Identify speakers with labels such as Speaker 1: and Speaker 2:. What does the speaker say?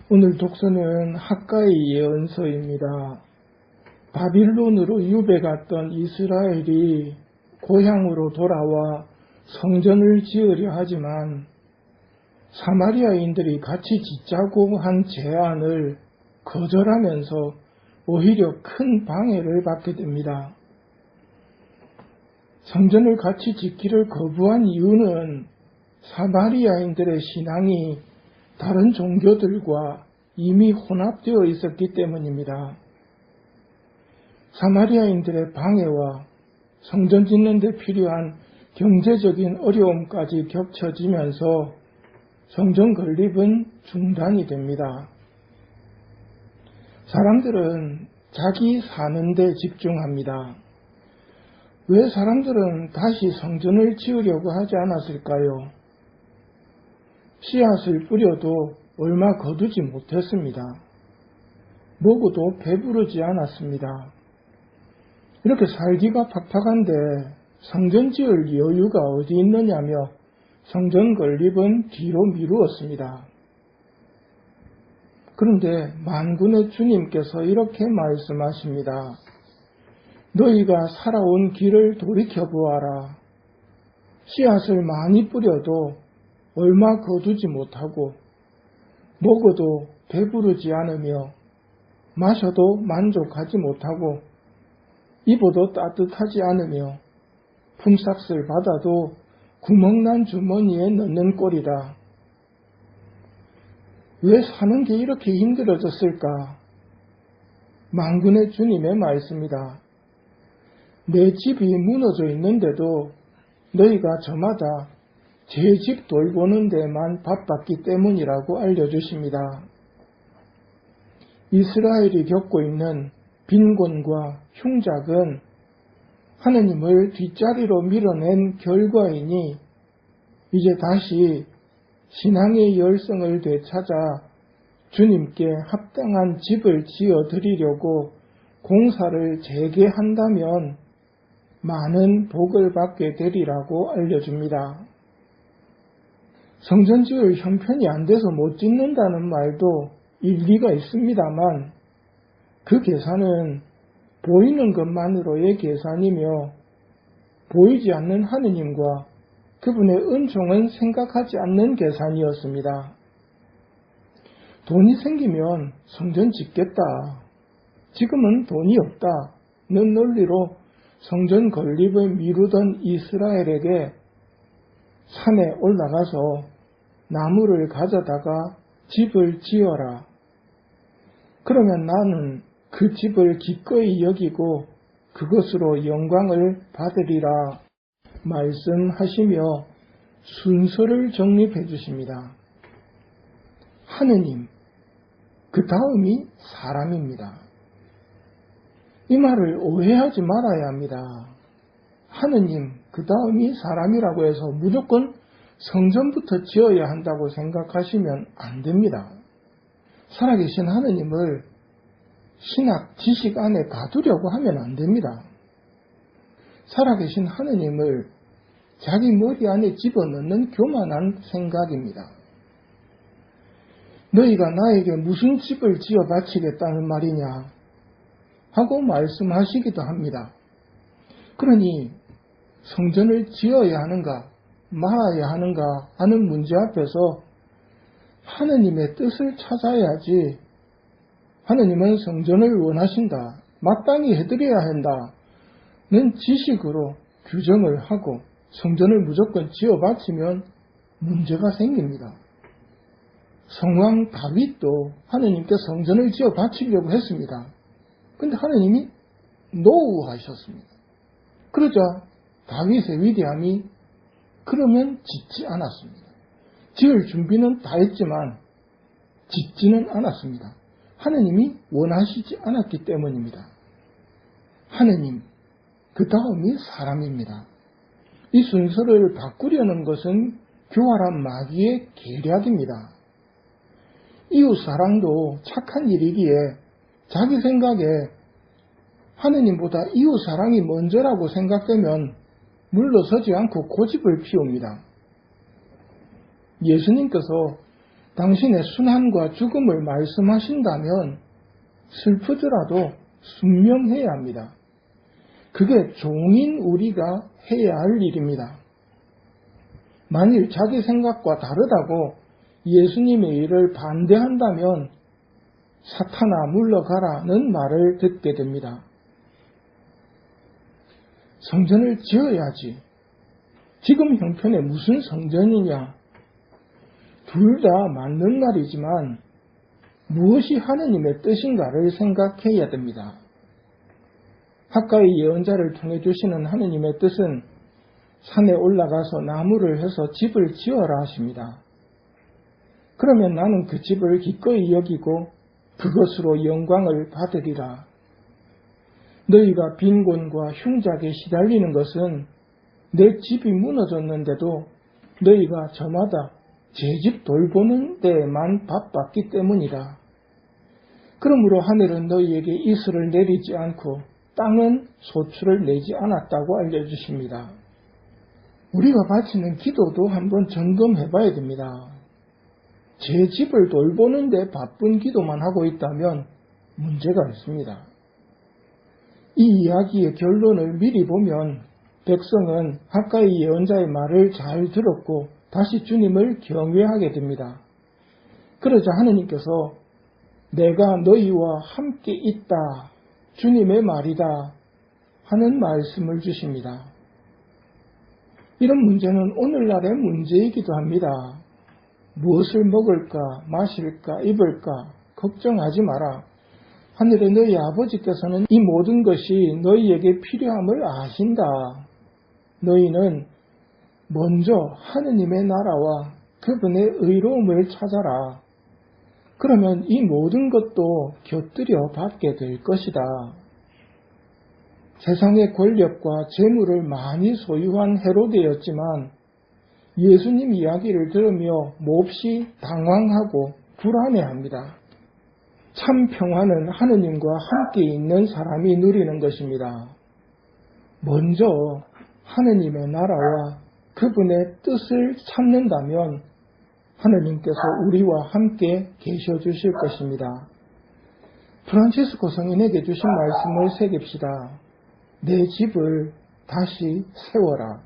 Speaker 1: 오늘 독서는 학가의 예언서입니다. 바빌론으로 유배 갔던 이스라엘이 고향으로 돌아와 성전을 지으려 하지만 사마리아인들이 같이 짓자고 한 제안을 거절하면서 오히려 큰 방해를 받게 됩니다. 성전을 같이 짓기를 거부한 이유는 사마리아인들의 신앙이 다른 종교들과 이미 혼합되어 있었기 때문입니다. 사마리아인들의 방해와 성전 짓는 데 필요한 경제적인 어려움까지 겹쳐지면서 성전 건립은 중단이 됩니다. 사람들은 자기 사는 데 집중합니다. 왜 사람들은 다시 성전을 지으려고 하지 않았을까요? 씨앗을 뿌려도 얼마 거두지 못했습니다. 먹어도 배부르지 않았습니다. 이렇게 살기가 팍팍한데 성전 지을 여유가 어디 있느냐며 성전 건립은 뒤로 미루었습니다. 그런데 만군의 주님께서 이렇게 말씀하십니다. 너희가 살아온 길을 돌이켜보아라. 씨앗을 많이 뿌려도 얼마 거두지 못하고 먹어도 배부르지 않으며 마셔도 만족하지 못하고 입어도 따뜻하지 않으며 품삯을 받아도 구멍난 주머니에 넣는 꼴이다. 왜 사는 게 이렇게 힘들어졌을까? 만군의 주님의 말씀이다. 내 집이 무너져 있는데도 너희가 저마다 제 집 돌보는 데만 바빴기 때문이라고 알려주십니다. 이스라엘이 겪고 있는 빈곤과 흉작은 하느님을 뒷자리로 밀어낸 결과이니 이제 다시 신앙의 열성을 되찾아 주님께 합당한 집을 지어 드리려고 공사를 재개한다면 많은 복을 받게 되리라고 알려줍니다. 성전 지을 형편이 안 돼서 못 짓는다는 말도 일리가 있습니다만 그 계산은 보이는 것만으로의 계산이며 보이지 않는 하느님과 그분의 은총은 생각하지 않는 계산이었습니다. 돈이 생기면 성전 짓겠다. 지금은 돈이 없다는 논리로 성전 건립을 미루던 이스라엘에게 산에 올라가서 나무를 가져다가 집을 지어라. 그러면 나는 그 집을 기꺼이 여기고 그것으로 영광을 받으리라 말씀하시며 순서를 정립해 주십니다. 하느님, 그 다음이 사람입니다. 이 말을 오해하지 말아야 합니다. 하느님, 그 다음이 사람이라고 해서 무조건 성전부터 지어야 한다고 생각하시면 안 됩니다. 살아계신 하느님을 신학 지식 안에 가두려고 하면 안 됩니다. 살아계신 하느님을 자기 머리 안에 집어넣는 교만한 생각입니다. 너희가 나에게 무슨 집을 지어 바치겠다는 말이냐 하고 말씀하시기도 합니다. 그러니 성전을 지어야 하는가 말아야 하는가 하는 문제 앞에서 하느님의 뜻을 찾아야지 하느님은 성전을 원하신다. 마땅히 해드려야 한다는 지식으로 규정을 하고 성전을 무조건 지어 바치면 문제가 생깁니다. 성왕 다윗도 하느님께 성전을 지어 바치려고 했습니다. 근데 하느님이 노우하셨습니다. 그러자 다윗의 위대함이 그러면 짓지 않았습니다. 지을 준비는 다 했지만 짓지는 않았습니다. 하느님이 원하시지 않았기 때문입니다. 하느님, 그 다음이 사람입니다. 이 순서를 바꾸려는 것은 교활한 마귀의 계략입니다. 이웃사랑도 착한 일이기에 자기 생각에 하느님보다 이웃사랑이 먼저라고 생각되면 물러서지 않고 고집을 피웁니다. 예수님께서 당신의 순환과 죽음을 말씀하신다면 슬프더라도 순명해야 합니다. 그게 종인 우리가 해야 할 일입니다. 만일 자기 생각과 다르다고 예수님의 일을 반대한다면 사탄아 물러가라는 말을 듣게 됩니다. 성전을 지어야지. 지금 형편에 무슨 성전이냐. 둘 다 맞는 말이지만 무엇이 하느님의 뜻인가를 생각해야 됩니다. 학가의 예언자를 통해 주시는 하느님의 뜻은 산에 올라가서 나무를 해서 집을 지어라 하십니다. 그러면 나는 그 집을 기꺼이 여기고 그것으로 영광을 받으리라. 너희가 빈곤과 흉작에 시달리는 것은 내 집이 무너졌는데도 너희가 저마다 제 집 돌보는 데에만 바빴기 때문이다. 그러므로 하늘은 너희에게 이슬을 내리지 않고 땅은 소출을 내지 않았다고 알려주십니다. 우리가 바치는 기도도 한번 점검해 봐야 됩니다. 제 집을 돌보는 데 바쁜 기도만 하고 있다면 문제가 있습니다. 이 이야기의 결론을 미리 보면 백성은 학가의 예언자의 말을 잘 들었고 다시 주님을 경외하게 됩니다. 그러자 하느님께서 내가 너희와 함께 있다. 주님의 말이다. 하는 말씀을 주십니다. 이런 문제는 오늘날의 문제이기도 합니다. 무엇을 먹을까, 마실까, 입을까 걱정하지 마라. 하늘의 너희 아버지께서는 이 모든 것이 너희에게 필요함을 아신다. 너희는 먼저 하느님의 나라와 그분의 의로움을 찾아라. 그러면 이 모든 것도 곁들여 받게 될 것이다. 세상의 권력과 재물을 많이 소유한 헤로데였지만 예수님 이야기를 들으며 몹시 당황하고 불안해합니다. 참 평화는 하느님과 함께 있는 사람이 누리는 것입니다. 먼저 하느님의 나라와 그분의 뜻을 찾는다면 하느님께서 우리와 함께 계셔 주실 것입니다. 프란치스코 성인에게 주신 말씀을 새깁시다. 내 집을 다시 세워라.